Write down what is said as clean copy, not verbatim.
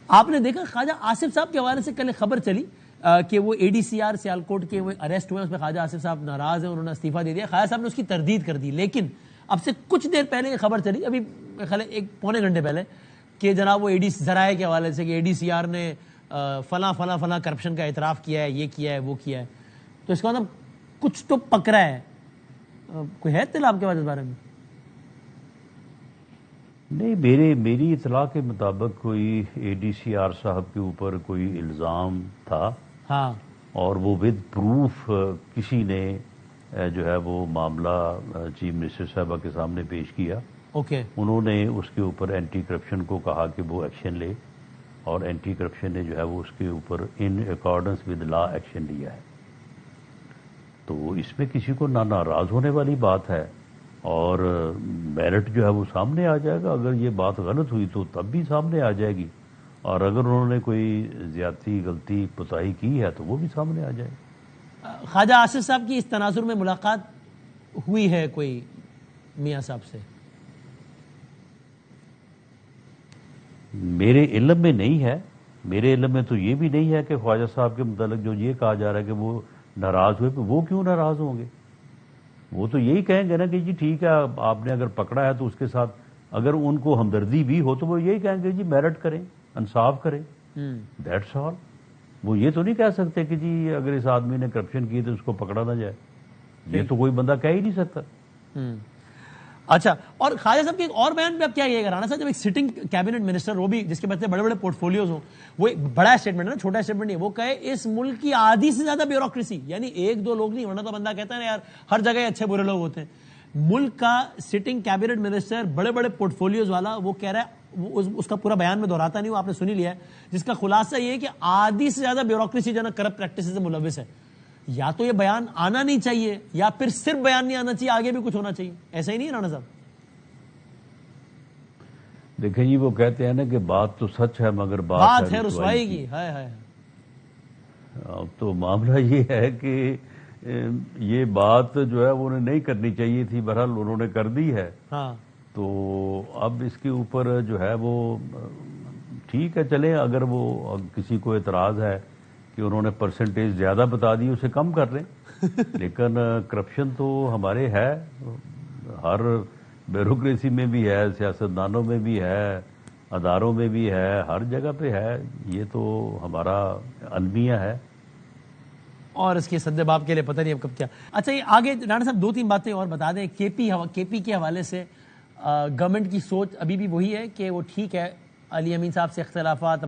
آپ نے دیکھا خواجہ آصف صاحب کے حوالے سے کل خبر چلی کہ وہ اے ڈی سی آر سیالکوٹ کے وہ اریسٹ ہوئے، اس میں خواجہ آصف صاحب ناراض ہیں، انہوں نے استعفیٰ دے دیا. خواجہ صاحب نے اس کی تردید کر دی، لیکن اب سے کچھ دیر پہلے یہ خبر چلی، ابھی ایک پونے گھنٹے پہلے، کہ جناب وہ ذرائع کے حوالے سے کہ اے ڈی سی آر نے فلاں کرپشن کا اعتراف کیا ہے، یہ کیا ہے، وہ کیا ہے. تو اس کا مطلب کچھ تو پکڑا ہے. کوئی ہے اطلاع آپ کے پاس اس بارے میں؟ نہیں، میری اطلاع کے مطابق کوئی اے ڈی سی آر صاحب کے اوپر کوئی الزام تھا، ہاں، اور وہ ود پروف کسی نے جو ہے وہ معاملہ چیف منسٹر صاحبہ کے سامنے پیش کیا. اوکے. انہوں نے اس کے اوپر اینٹی کرپشن کو کہا کہ وہ ایکشن لے، اور اینٹی کرپشن نے جو ہے وہ اس کے اوپر in accordance with law action لیا ہے. تو اس میں کسی کو نہ ناراض ہونے والی بات ہے، اور میرٹ جو ہے وہ سامنے آ جائے گا. اگر یہ بات غلط ہوئی تو تب بھی سامنے آ جائے گی، اور اگر انہوں نے کوئی زیادتی غلطی کوتاہی کی ہے تو وہ بھی سامنے آ جائے گی. خواجہ آصف صاحب کی اس تناظر میں ملاقات ہوئی ہے کوئی میاں صاحب سے؟ میرے علم میں نہیں ہے. میرے علم میں تو یہ بھی نہیں ہے کہ خواجہ صاحب کے متعلق جو یہ کہا جا رہا ہے کہ وہ ناراض ہوئے، وہ کیوں ناراض ہوں گے؟ وہ تو یہی کہیں گے نا کہ جی ٹھیک ہے، آپ نے اگر پکڑا ہے تو اس کے ساتھ اگر ان کو ہمدردی بھی ہو تو وہ یہی کہیں گے جی میرٹ کریں، انصاف کریں، دیٹس آل. وہ یہ تو نہیں کہہ سکتے کہ جی اگر اس آدمی نے کرپشن کی تو اس کو پکڑا نہ جائے. یہ تو کوئی بندہ کہہ ہی نہیں سکتا. اچھا، اور خواجہ صاحب کے ایک اور بیان پہ اب کیا یہ رانا صاحب، جب ایک سٹنگ کیبنٹ منسٹر، وہ بھی جس کے پاس بڑے بڑے پورٹ فولیوز ہوں، وہ ایک بڑا اسٹیٹمنٹ ہے نا، چھوٹا اسٹیٹمنٹ نہیں، وہ کہے اس ملک کی آدھی سے زیادہ بیوروکریسی، یعنی ایک دو لوگ نہیں، ورنہ تو بندہ کہتا ہے نا یار ہر جگہ اچھے برے لوگ ہوتے ہیں. ملک کا سٹنگ کیبنٹ منسٹر بڑے بڑے پورٹ فولیوز والا، وہ کہہ رہا ہے، اس کا پورا بیان میں دہراتا نہیں ہوں، آپ نے سنی لیا ہے، جس کا خلاصہ یہ ہے کہ آدھی سے زیادہ بیوروکریسی جو ہے نا کرپٹ پریکٹسز سے ملوث ہے. یا تو یہ بیان آنا نہیں چاہیے، یا پھر صرف بیان نہیں آنا چاہیے، آگے بھی کچھ ہونا چاہیے. ایسا ہی نہیں ہے رانا صاحب؟ دیکھیں جی، وہ کہتے ہیں نا کہ بات تو سچ ہے مگر بات ہے رسوائی کی. اب تو معاملہ یہ ہے کہ یہ بات جو ہے وہ انہیں نہیں کرنی چاہیے تھی، بہرحال انہوں نے کر دی ہے. ہاں، تو اب اس کے اوپر جو ہے وہ ٹھیک ہے، چلیں، اگر وہ کسی کو اعتراض ہے کہ انہوں نے پرسنٹیج زیادہ بتا دی، اسے کم کر لیں. لیکن کرپشن تو ہمارے ہے، ہر بیوروکریسی میں بھی ہے، سیاستدانوں میں بھی ہے، اداروں میں بھی ہے، ہر جگہ پہ ہے. یہ تو ہمارا المیہ ہے. اور اس کے سدے باب کے لیے پتہ نہیں اب کب کیا. اچھا، یہ آگے رانا صاحب دو تین باتیں اور بتا دیں. کے پی کے حوالے سے گورنمنٹ کی سوچ ابھی بھی وہی ہے کہ وہ ٹھیک ہے، علی امین صاحب سے اختلافات